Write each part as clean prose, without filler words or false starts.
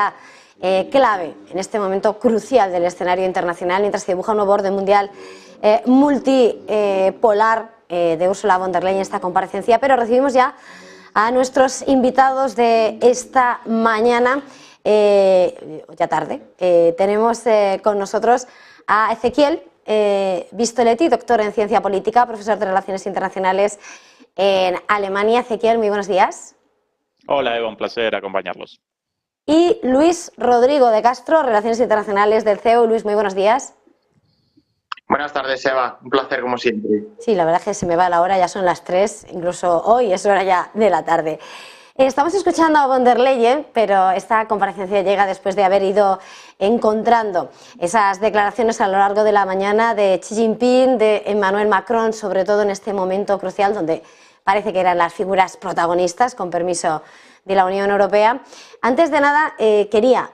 figura clave en este momento crucial del escenario internacional, mientras se dibuja un nuevo orden mundial multipolar de Ursula von der Leyen, esta comparecencia. Pero recibimos ya a nuestros invitados de esta mañana, ya tarde. Tenemos con nosotros a Ezequiel Vistoletti, doctor en Ciencia Política, profesor de Relaciones Internacionales en Alemania. Ezequiel, muy buenos días. Hola Eva, un placer acompañarlos. Y Luis Rodrigo de Castro, Relaciones Internacionales del CEU. Luis, muy buenos días. Buenas tardes, Eva. Un placer, como siempre. Sí, la verdad es que se me va la hora, ya son las 3, incluso hoy es hora ya de la tarde. Estamos escuchando a von der Leyen, pero esta comparecencia llega después de haber ido encontrando esas declaraciones a lo largo de la mañana de Xi Jinping, de Emmanuel Macron, sobre todo en este momento crucial donde parece que eran las figuras protagonistas, con permiso de la Unión Europea. Antes de nada, quería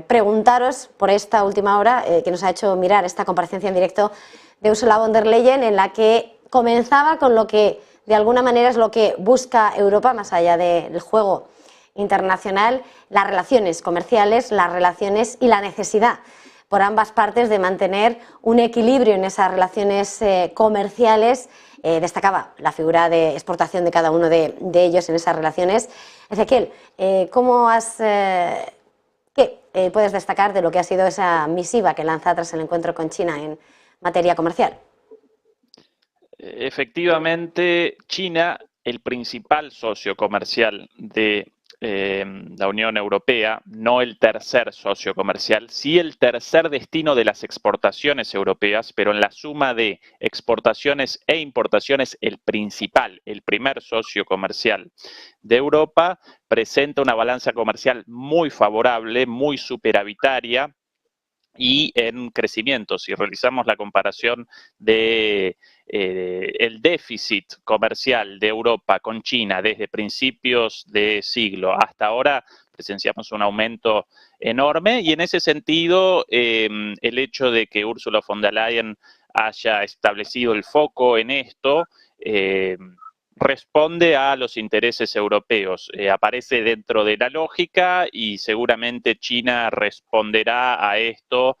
preguntaros por esta última hora que nos ha hecho mirar esta comparecencia en directo de Ursula von der Leyen, en la que comenzaba con lo que de alguna manera es lo que busca Europa, más allá del juego internacional, las relaciones comerciales, las relaciones y la necesidad por ambas partes de mantener un equilibrio en esas relaciones comerciales. Destacaba la figura de exportación de cada uno de ellos en esas relaciones. Ezequiel, ¿qué puedes destacar de lo que ha sido esa misiva que lanza tras el encuentro con China en materia comercial? Efectivamente, China, el principal socio comercial de la Unión Europea, no el tercer socio comercial, sí el tercer destino de las exportaciones europeas, pero en la suma de exportaciones e importaciones, el principal, el primer socio comercial de Europa, presenta una balanza comercial muy favorable, muy superavitaria y en crecimiento. Si realizamos la comparación de el déficit comercial de Europa con China desde principios de siglo hasta ahora, presenciamos un aumento enorme, y en ese sentido el hecho de que Ursula von der Leyen haya establecido el foco en esto responde a los intereses europeos, aparece dentro de la lógica, y seguramente China responderá a esto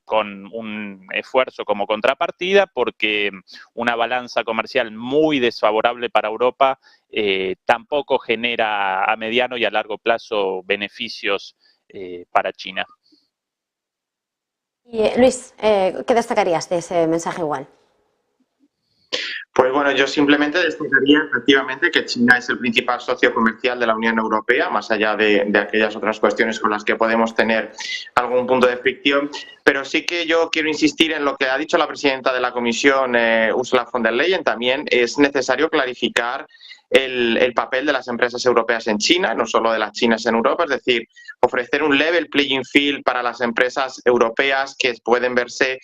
con un esfuerzo como contrapartida, porque una balanza comercial muy desfavorable para Europa tampoco genera a mediano y a largo plazo beneficios para China. Y, Luis, ¿qué destacarías de ese mensaje igual? Pues bueno, yo simplemente destacaría efectivamente que China es el principal socio comercial de la Unión Europea, más allá de aquellas otras cuestiones con las que podemos tener algún punto de fricción. Pero sí que yo quiero insistir en lo que ha dicho la presidenta de la Comisión, Ursula von der Leyen. También es necesario clarificar el papel de las empresas europeas en China, no solo de las chinas en Europa, es decir, ofrecer un level playing field para las empresas europeas que pueden verse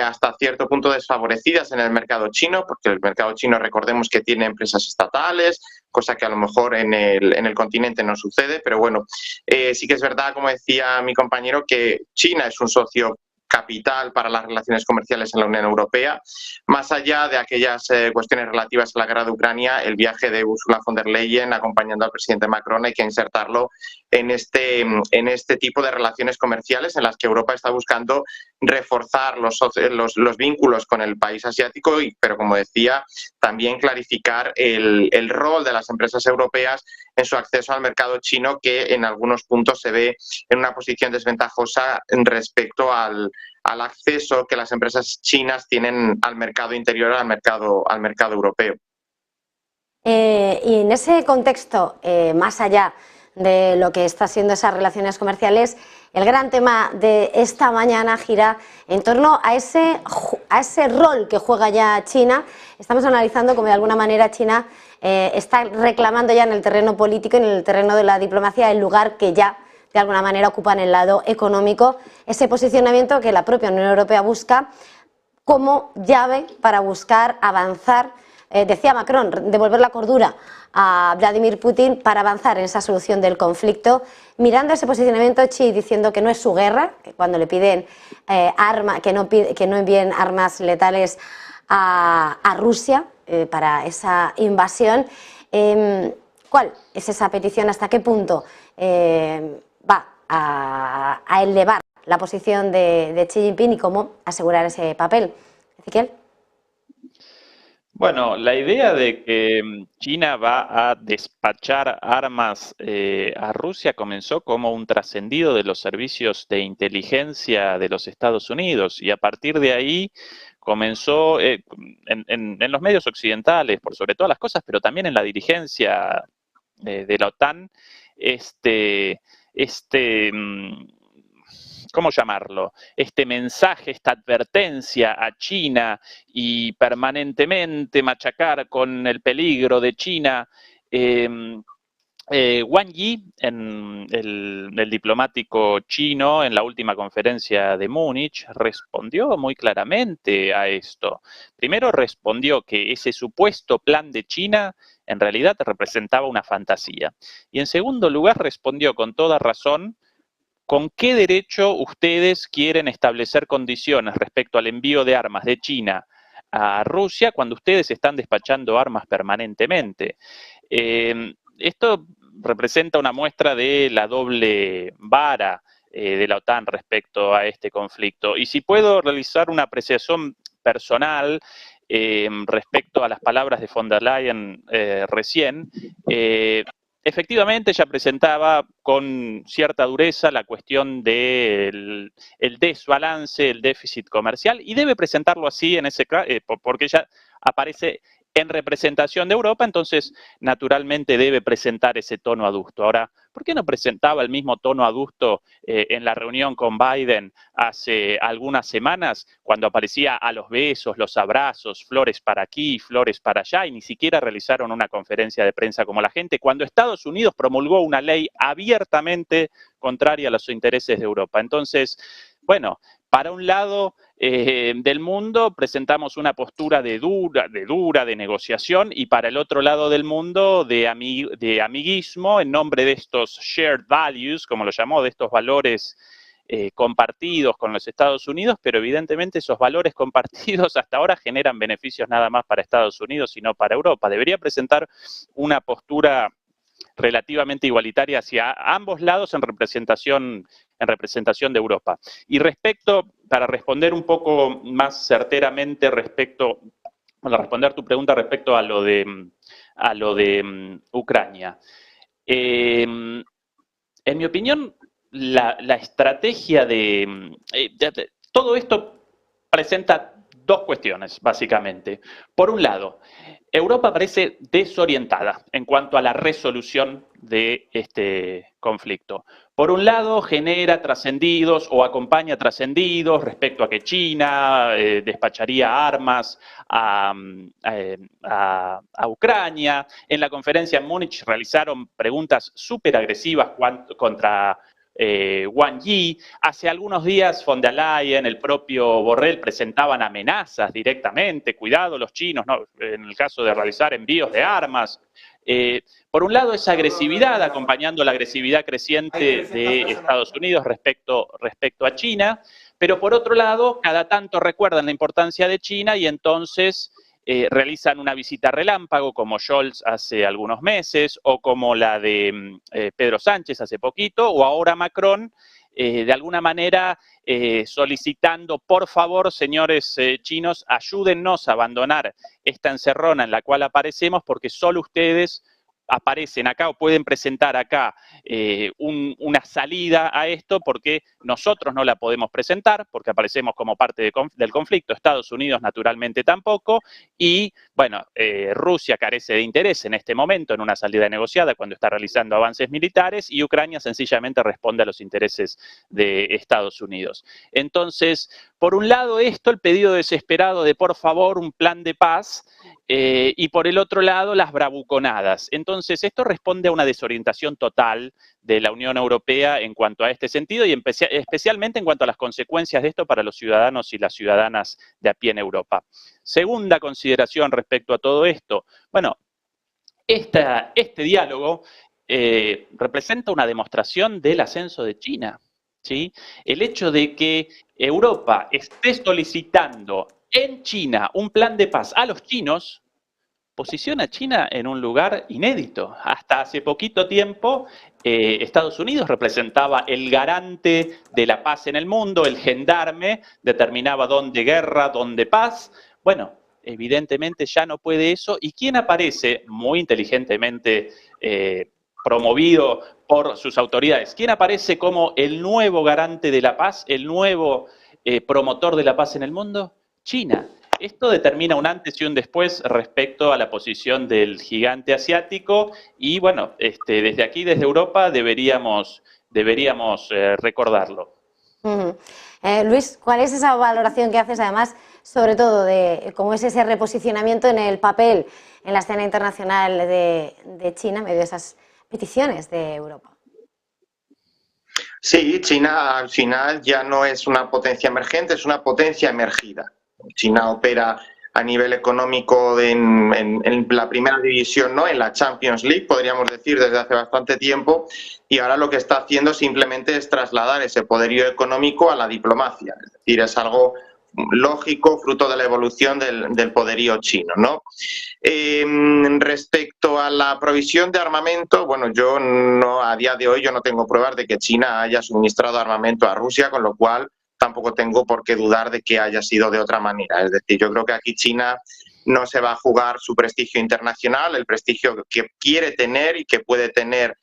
hasta cierto punto desfavorecidas en el mercado chino, porque el mercado chino, recordemos que tiene empresas estatales, cosa que a lo mejor en el continente no sucede, pero bueno, sí que es verdad, como decía mi compañero, que China es un socio capital para las relaciones comerciales en la Unión Europea. Más allá de aquellas cuestiones relativas a la guerra de Ucrania, el viaje de Ursula von der Leyen acompañando al presidente Macron hay que insertarlo en este tipo de relaciones comerciales en las que Europa está buscando reforzar los vínculos con el país asiático, pero como decía, también clarificar el rol de las empresas europeas en su acceso al mercado chino, que en algunos puntos se ve en una posición desventajosa respecto al acceso que las empresas chinas tienen al mercado interior, al mercado europeo. Y en ese contexto, más allá de lo que está siendo esas relaciones comerciales, el gran tema de esta mañana gira en torno a ese rol que juega ya China. Estamos analizando cómo de alguna manera China está reclamando ya en el terreno político y en el terreno de la diplomacia el lugar que ya de alguna manera ocupa en el lado económico, ese posicionamiento que la propia Unión Europea busca como llave para buscar avanzar. Decía Macron, devolver la cordura a Vladimir Putin para avanzar en esa solución del conflicto, mirando ese posicionamiento Xi diciendo que no es su guerra, que cuando le piden que no envíen armas letales a Rusia para esa invasión. ¿Cuál es esa petición? ¿Hasta qué punto va a elevar la posición de Xi Jinping y cómo asegurar ese papel. Ezequiel. Bueno, la idea de que China va a despachar armas a Rusia comenzó como un trascendido de los servicios de inteligencia de los Estados Unidos y a partir de ahí comenzó en los medios occidentales, por sobre todas las cosas, pero también en la dirigencia de la OTAN, ¿cómo llamarlo? Este mensaje, esta advertencia a China y permanentemente machacar con el peligro de China. Wang Yi, el diplomático chino, en la última conferencia de Múnich, respondió muy claramente a esto. Primero respondió que ese supuesto plan de China en realidad representaba una fantasía. Y en segundo lugar respondió con toda razón ¿con qué derecho ustedes quieren establecer condiciones respecto al envío de armas de China a Rusia cuando ustedes están despachando armas permanentemente? Esto representa una muestra de la doble vara de la OTAN respecto a este conflicto. Y si puedo realizar una apreciación personal respecto a las palabras de von der Leyen recién, efectivamente, ella presentaba con cierta dureza la cuestión del desbalance, el déficit comercial, y debe presentarlo así en ese porque ella aparece en representación de Europa, entonces naturalmente debe presentar ese tono adusto. Ahora, ¿por qué no presentaba el mismo tono adusto en la reunión con Biden hace algunas semanas, cuando aparecía a los besos, los abrazos, flores para aquí, flores para allá, y ni siquiera realizaron una conferencia de prensa como la gente, cuando Estados Unidos promulgó una ley abiertamente contraria a los intereses de Europa? Entonces, bueno, para un lado del mundo presentamos una postura de negociación, y para el otro lado del mundo de amiguismo en nombre de estos shared values, como lo llamó, de estos valores compartidos con los Estados Unidos, pero evidentemente esos valores compartidos hasta ahora generan beneficios nada más para Estados Unidos y no para Europa. Debería presentar una postura relativamente igualitaria hacia ambos lados en representación de Europa. Y para responder un poco más certeramente para responder tu pregunta respecto a lo de Ucrania. En mi opinión, la estrategia todo esto presenta dos cuestiones, básicamente. Por un lado, Europa parece desorientada en cuanto a la resolución de este conflicto. Por un lado, genera trascendidos o acompaña trascendidos respecto a que China despacharía armas a Ucrania. En la conferencia en Múnich realizaron preguntas súper agresivas contra Wang Yi. Hace algunos días von der Leyen, el propio Borrell presentaban amenazas directamente, cuidado los chinos, ¿no? En el caso de realizar envíos de armas. Por un lado, esa agresividad, acompañando la agresividad creciente de Estados Unidos respecto a China, pero por otro lado, cada tanto recuerdan la importancia de China y entonces realizan una visita relámpago como Scholz hace algunos meses o como la de Pedro Sánchez hace poquito, o ahora Macron, de alguna manera solicitando, por favor, señores chinos, ayúdennos a abandonar esta encerrona en la cual aparecemos porque solo ustedes aparecen acá o pueden presentar acá una salida a esto, porque nosotros no la podemos presentar, porque aparecemos como parte del conflicto, Estados Unidos naturalmente tampoco, y bueno, Rusia carece de interés en este momento en una salida negociada cuando está realizando avances militares, y Ucrania sencillamente responde a los intereses de Estados Unidos. Entonces, por un lado esto, el pedido desesperado de por favor un plan de paz, y por el otro lado las bravuconadas. Entonces esto responde a una desorientación total de la Unión Europea en cuanto a este sentido y especialmente en cuanto a las consecuencias de esto para los ciudadanos y las ciudadanas de a pie en Europa. Segunda consideración respecto a todo esto. Bueno, este diálogo representa una demostración del ascenso de China, ¿sí? El hecho de que Europa esté solicitando en China un plan de paz a los chinos posiciona a China en un lugar inédito. Hasta hace poquito tiempo, Estados Unidos representaba el garante de la paz en el mundo, el gendarme, determinaba dónde guerra, dónde paz. Bueno, evidentemente ya no puede eso. ¿Y quién aparece muy inteligentemente promovido por sus autoridades? ¿Quién aparece como el nuevo garante de la paz, el nuevo promotor de la paz en el mundo? China. Esto determina un antes y un después respecto a la posición del gigante asiático y bueno, desde aquí, desde Europa, deberíamos recordarlo. Luis, ¿cuál es esa valoración que haces además, sobre todo, de cómo es ese reposicionamiento en el papel en la escena internacional de China en medio de esas peticiones de Europa? Sí, China al final ya no es una potencia emergente, es una potencia emergida. China opera a nivel económico en la primera división, ¿no? En la Champions League, podríamos decir, desde hace bastante tiempo, y ahora lo que está haciendo simplemente es trasladar ese poderío económico a la diplomacia. Es decir, es algo lógico, fruto de la evolución del poderío chino, ¿no? Respecto a la provisión de armamento, bueno, yo no, a día de hoy yo no tengo pruebas de que China haya suministrado armamento a Rusia, con lo cual tampoco tengo por qué dudar de que haya sido de otra manera. Es decir, yo creo que aquí China no se va a jugar su prestigio internacional, el prestigio que quiere tener y que puede tener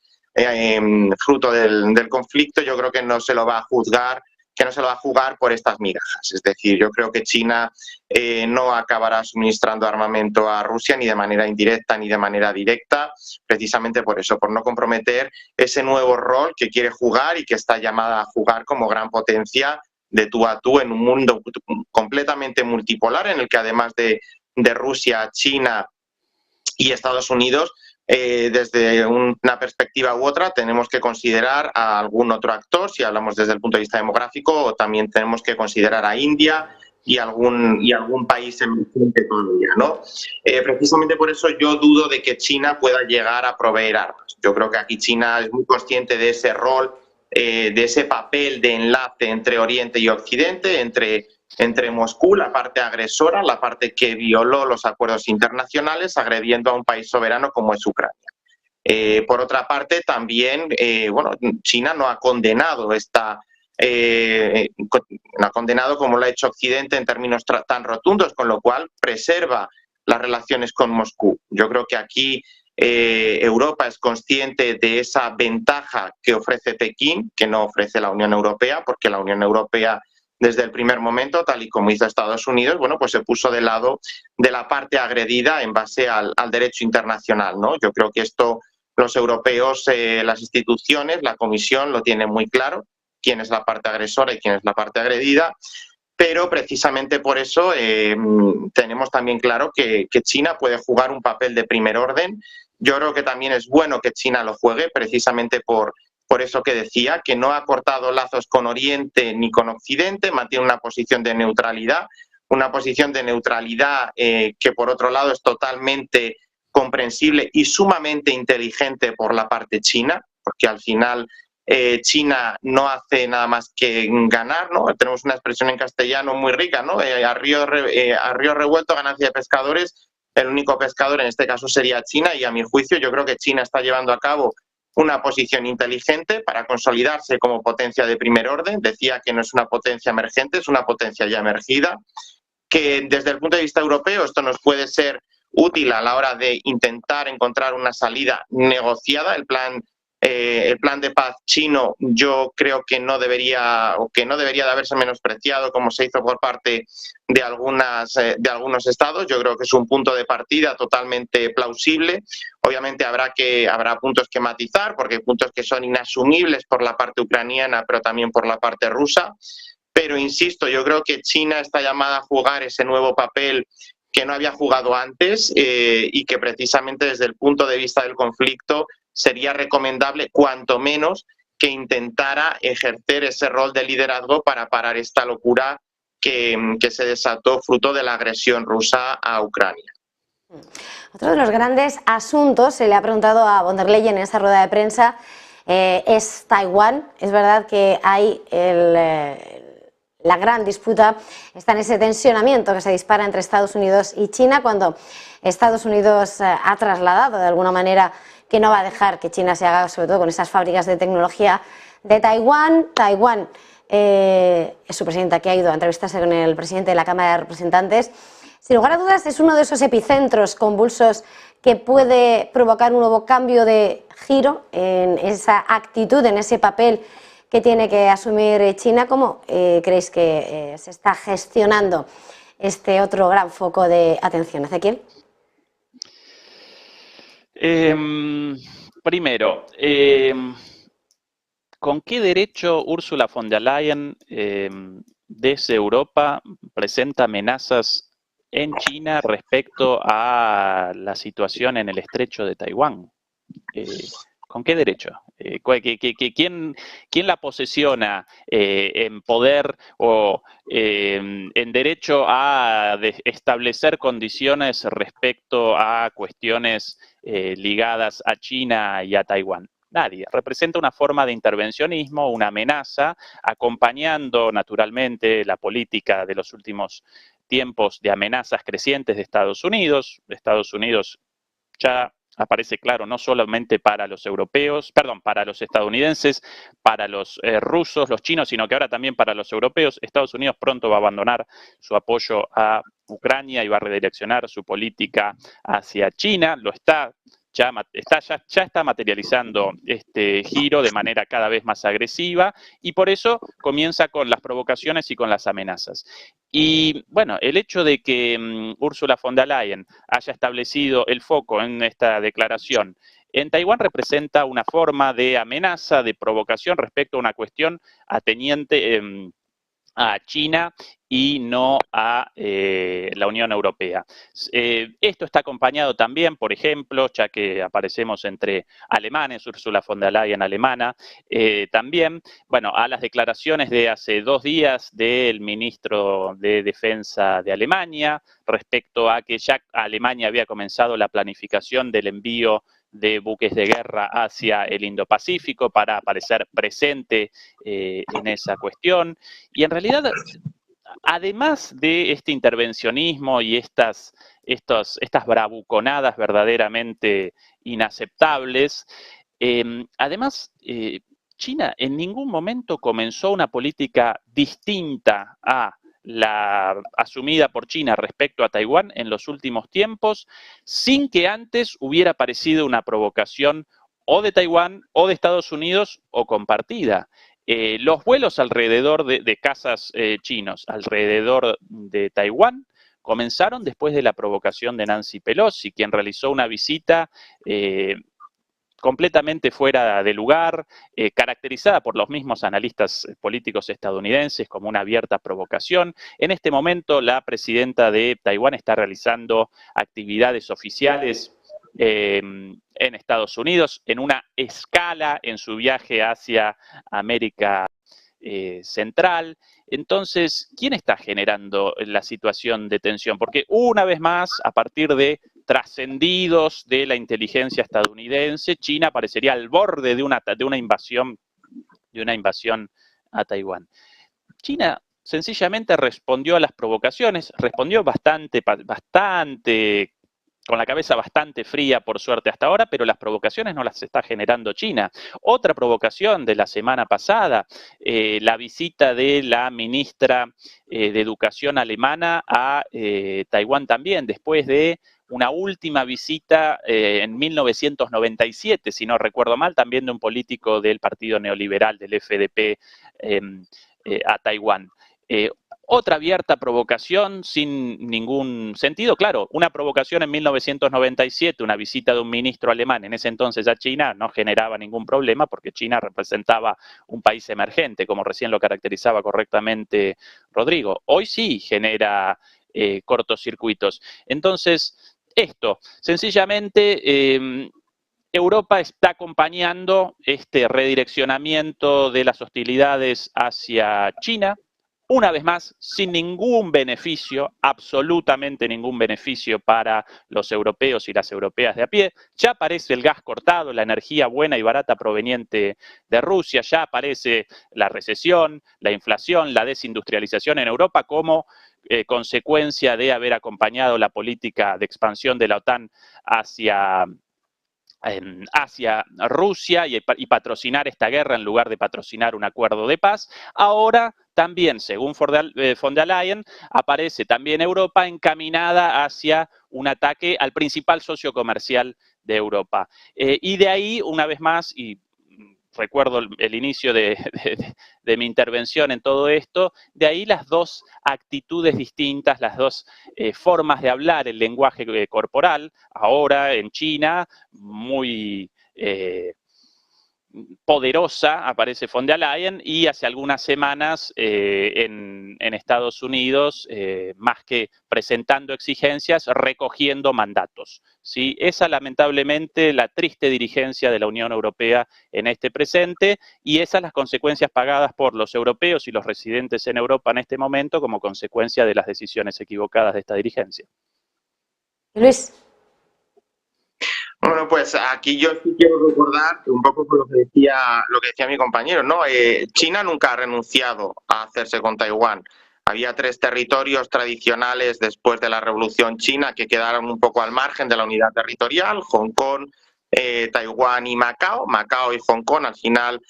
fruto del conflicto, yo creo que no se lo va a juzgar, que no se lo va a jugar por estas migajas. Es decir, yo creo que China no acabará suministrando armamento a Rusia ni de manera indirecta ni de manera directa, precisamente por eso, por no comprometer ese nuevo rol que quiere jugar y que está llamada a jugar como gran potencia de tú a tú en un mundo completamente multipolar en el que además de Rusia, China y Estados Unidos, desde una perspectiva u otra tenemos que considerar a algún otro actor, si hablamos desde el punto de vista demográfico, o también tenemos que considerar a India y algún país emergente todavía, ¿no? Precisamente por eso yo dudo de que China pueda llegar a proveer armas. Yo creo que aquí China es muy consciente de ese rol, de ese papel de enlace entre Oriente y Occidente, entre Moscú, la parte agresora, la parte que violó los acuerdos internacionales, agrediendo a un país soberano como es Ucrania. Por otra parte, también, bueno, China no ha condenado no ha condenado como lo ha hecho Occidente en términos tan rotundos, con lo cual preserva las relaciones con Moscú. Yo creo que aquí Europa es consciente de esa ventaja que ofrece Pekín, que no ofrece la Unión Europea, porque la Unión Europea desde el primer momento, tal y como hizo Estados Unidos, bueno, pues se puso del lado de la parte agredida en base al derecho internacional, ¿no? Yo creo que esto los europeos, las instituciones, la Comisión lo tienen muy claro, quién es la parte agresora y quién es la parte agredida, pero precisamente por eso tenemos también claro que China puede jugar un papel de primer orden. Yo creo que también es bueno que China lo juegue, precisamente por eso que decía, que no ha cortado lazos con Oriente ni con Occidente, mantiene una posición de neutralidad que por otro lado es totalmente comprensible y sumamente inteligente por la parte china, porque al final China no hace nada más que ganar, ¿no? Tenemos una expresión en castellano muy rica, ¿no? A río revuelto, ganancia de pescadores. El único pescador en este caso sería China y a mi juicio yo creo que China está llevando a cabo una posición inteligente para consolidarse como potencia de primer orden. Decía que no es una potencia emergente, es una potencia ya emergida, que desde el punto de vista europeo esto nos puede ser útil a la hora de intentar encontrar una salida negociada. El plan de paz chino yo creo que no debería de haberse menospreciado como se hizo por parte de algunos estados. Yo creo que es un punto de partida totalmente plausible. Obviamente habrá puntos que matizar, porque hay puntos que son inasumibles por la parte ucraniana, pero también por la parte rusa. Pero insisto, yo creo que China está llamada a jugar ese nuevo papel que no había jugado antes y que precisamente desde el punto de vista del conflicto sería recomendable, cuanto menos, que intentara ejercer ese rol de liderazgo para parar esta locura que se desató fruto de la agresión rusa a Ucrania. Otro de los grandes asuntos, se le ha preguntado a von der Leyen en esa rueda de prensa, es Taiwán. Es verdad que hay la gran disputa está en ese tensionamiento que se dispara entre Estados Unidos y China, cuando Estados Unidos ha trasladado de alguna manera que no va a dejar que China se haga, sobre todo con esas fábricas de tecnología de Taiwán. Taiwán, su presidenta que ha ido a entrevistarse con el presidente de la Cámara de Representantes, sin lugar a dudas es uno de esos epicentros convulsos que puede provocar un nuevo cambio de giro en esa actitud, en ese papel que tiene que asumir China. ¿Cómo creéis que se está gestionando este otro gran foco de atención? Ezequiel. Primero, ¿con qué derecho Ursula von der Leyen desde Europa presenta amenazas en China respecto a la situación en el estrecho de Taiwán? ¿Con qué derecho? ¿Quién la posesiona en poder o en derecho a establecer condiciones respecto a cuestiones ligadas a China y a Taiwán? Nadie. Representa una forma de intervencionismo, una amenaza, acompañando naturalmente la política de los últimos tiempos de amenazas crecientes de Estados Unidos. Estados Unidos ya aparece claro no solamente para los europeos, perdón, para los estadounidenses, para los rusos, los chinos, sino que ahora también para los europeos. Estados Unidos pronto va a abandonar su apoyo a Ucrania y va a redireccionar su política hacia China. Lo está. Ya está materializando este giro de manera cada vez más agresiva y por eso comienza con las provocaciones y con las amenazas. Y bueno, el hecho de que Ursula von der Leyen haya establecido el foco en esta declaración en Taiwán representa una forma de amenaza, de provocación respecto a una cuestión ateniente a China y no a la Unión Europea. Esto está acompañado también, por ejemplo, ya que aparecemos entre alemanes, Ursula von der Leyen alemana, también, bueno, a las declaraciones de hace 2 días del ministro de Defensa de Alemania respecto a que ya Alemania había comenzado la planificación del envío de buques de guerra hacia el Indo-Pacífico para aparecer presente en esa cuestión. Y en realidad, además de este intervencionismo y estas bravuconadas verdaderamente inaceptables, además, China en ningún momento comenzó una política distinta a la asumida por China respecto a Taiwán en los últimos tiempos, sin que antes hubiera aparecido una provocación o de Taiwán o de Estados Unidos o compartida. Los vuelos alrededor de cazas chinos, alrededor de Taiwán, comenzaron después de la provocación de Nancy Pelosi, quien realizó una visita completamente fuera de lugar, caracterizada por los mismos analistas políticos estadounidenses como una abierta provocación. En este momento, la presidenta de Taiwán está realizando actividades oficiales en Estados Unidos, en una escala en su viaje hacia América Central. Entonces, ¿quién está generando la situación de tensión? Porque una vez más, a partir de trascendidos de la inteligencia estadounidense, China parecería al borde de una invasión a Taiwán. China sencillamente respondió a las provocaciones, respondió bastante con la cabeza bastante fría, por suerte, hasta ahora, pero las provocaciones no las está generando China. Otra provocación de la semana pasada, la visita de la ministra de Educación alemana a Taiwán también, después de una última visita en 1997, si no recuerdo mal, también de un político del Partido Neoliberal, del FDP, a Taiwán. Otra abierta provocación sin ningún sentido. Claro, una provocación en 1997, una visita de un ministro alemán en ese entonces a China, no generaba ningún problema porque China representaba un país emergente, como recién lo caracterizaba correctamente Rodrigo. Hoy sí genera cortocircuitos. Entonces, esto, sencillamente, Europa está acompañando este redireccionamiento de las hostilidades hacia China. una vez más, sin ningún beneficio, absolutamente ningún beneficio para los europeos y las europeas de a pie. Ya aparece el gas cortado, la energía buena y barata proveniente de Rusia, ya aparece la recesión, la inflación, la desindustrialización en Europa como consecuencia de haber acompañado la política de expansión de la OTAN hacia Rusia y patrocinar esta guerra en lugar de patrocinar un acuerdo de paz. Ahora también, según von der Leyen, aparece también Europa encaminada hacia un ataque al principal socio comercial de Europa. Y de ahí, una vez más, y recuerdo el inicio de mi intervención en todo esto, de ahí las dos actitudes distintas, las dos formas de hablar el lenguaje corporal, ahora en China, muy poderosa, aparece von der Leyen, y hace algunas semanas en Estados Unidos, más que presentando exigencias, recogiendo mandatos. ¿Sí? Esa, lamentablemente, la triste dirigencia de la Unión Europea en este presente, y esas las consecuencias pagadas por los europeos y los residentes en Europa en este momento como consecuencia de las decisiones equivocadas de esta dirigencia. Luis. Bueno, pues aquí yo sí quiero recordar un poco por lo que decía mi compañero, ¿no? China nunca ha renunciado a hacerse con Taiwán. Había 3 territorios tradicionales después de la Revolución China que quedaron un poco al margen de la unidad territorial: Hong Kong, Taiwán y Macao. Macao y Hong Kong, al final,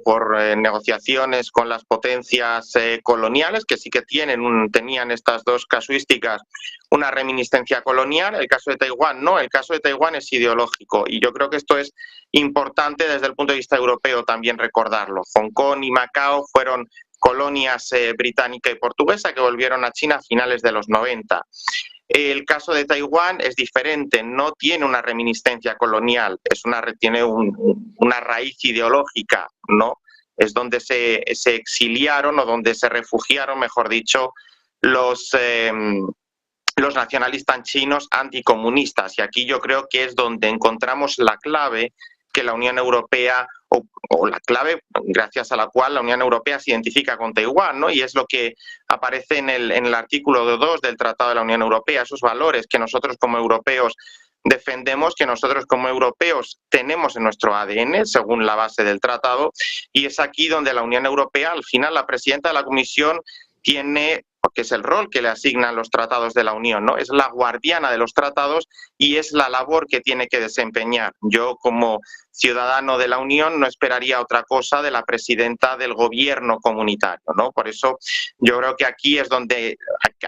por negociaciones con las potencias coloniales, que sí que tenían estas dos casuísticas, una reminiscencia colonial. El caso de Taiwán no, el caso de Taiwán es ideológico, y yo creo que esto es importante desde el punto de vista europeo también recordarlo. Hong Kong y Macao fueron colonias británica y portuguesa que volvieron a China a finales de los 90. El caso de Taiwán es diferente, no tiene una reminiscencia colonial, tiene una raíz ideológica, ¿no? Es donde se exiliaron, o donde se refugiaron, mejor dicho, los nacionalistas chinos anticomunistas. Y aquí yo creo que es donde encontramos la clave que la Unión Europea, o la clave gracias a la cual la Unión Europea se identifica con Taiwán, ¿no? Y es lo que aparece en el artículo 2 del Tratado de la Unión Europea, esos valores que nosotros como europeos defendemos, que nosotros como europeos tenemos en nuestro ADN, según la base del tratado. Y es aquí donde la Unión Europea, al final, la presidenta de la Comisión tiene, porque es el rol que le asignan los tratados de la Unión, ¿no? Es la guardiana de los tratados y es la labor que tiene que desempeñar. Yo, como ciudadano de la Unión, no esperaría otra cosa de la presidenta del gobierno comunitario, ¿no? Por eso yo creo que aquí es donde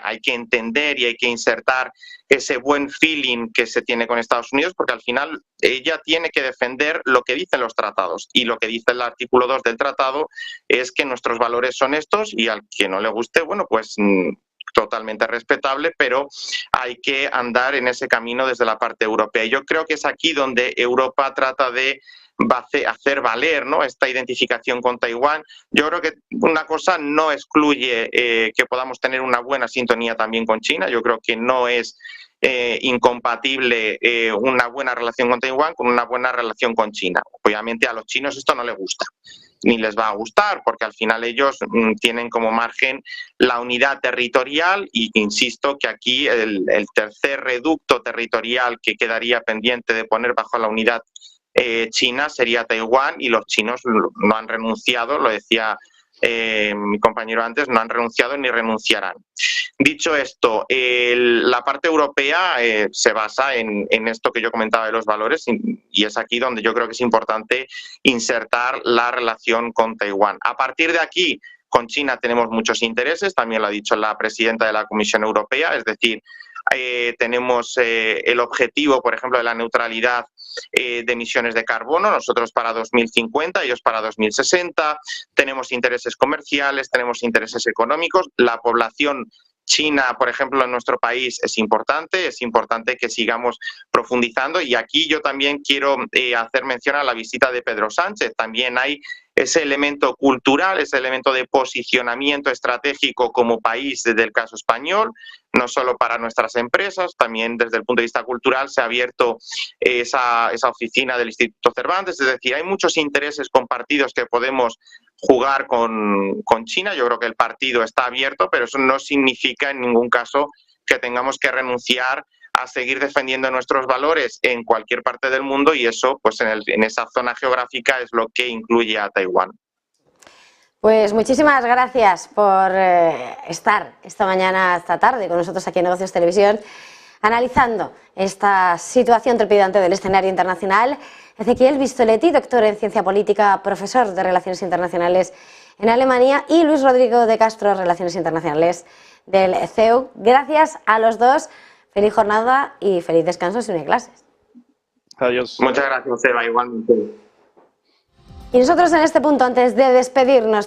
hay que entender y hay que insertar ese buen feeling que se tiene con Estados Unidos, porque al final ella tiene que defender lo que dicen los tratados, y lo que dice el artículo 2 del tratado es que nuestros valores son estos, y al que no le guste, bueno, pues totalmente respetable, pero hay que andar en ese camino desde la parte europea. Yo creo que es aquí donde Europa trata de hacer valer, ¿no?, esta identificación con Taiwán. Yo creo que una cosa no excluye que podamos tener una buena sintonía también con China. Yo creo que no es incompatible una buena relación con Taiwán con una buena relación con China. Obviamente a los chinos esto no les gusta, ni les va a gustar, porque al final ellos tienen como margen la unidad territorial, y insisto que aquí el tercer reducto territorial que quedaría pendiente de poner bajo la unidad China sería Taiwán, y los chinos no han renunciado, lo decía mi compañero antes, no han renunciado ni renunciarán. Dicho esto, la parte europea se basa en esto que yo comentaba de los valores, y es aquí donde yo creo que es importante insertar la relación con Taiwán. A partir de aquí, con China tenemos muchos intereses, también lo ha dicho la presidenta de la Comisión Europea, es decir, tenemos el objetivo, por ejemplo, de la neutralidad de emisiones de carbono, nosotros para 2050, ellos para 2060, tenemos intereses comerciales, tenemos intereses económicos, la población china, por ejemplo, en nuestro país es importante que sigamos profundizando, y aquí yo también quiero hacer mención a la visita de Pedro Sánchez. También hay ese elemento cultural, ese elemento de posicionamiento estratégico como país desde el caso español, no solo para nuestras empresas, también desde el punto de vista cultural se ha abierto esa oficina del Instituto Cervantes, es decir, hay muchos intereses compartidos que podemos jugar con China. Yo creo que el partido está abierto, pero eso no significa en ningún caso que tengamos que renunciar a seguir defendiendo nuestros valores en cualquier parte del mundo, y eso, pues en esa zona geográfica, es lo que incluye a Taiwán. Pues muchísimas gracias por estar esta mañana, esta tarde, con nosotros aquí en Negocios Televisión, analizando esta situación trepidante del escenario internacional. Ezequiel Vistoletti, doctor en Ciencia Política, profesor de Relaciones Internacionales en Alemania, y Luis Rodrigo de Castro, Relaciones Internacionales del CEU. Gracias a los dos. Feliz jornada y feliz descanso sin clases. Adiós. Muchas gracias, Eva, igualmente. Y nosotros en este punto, antes de despedirnos,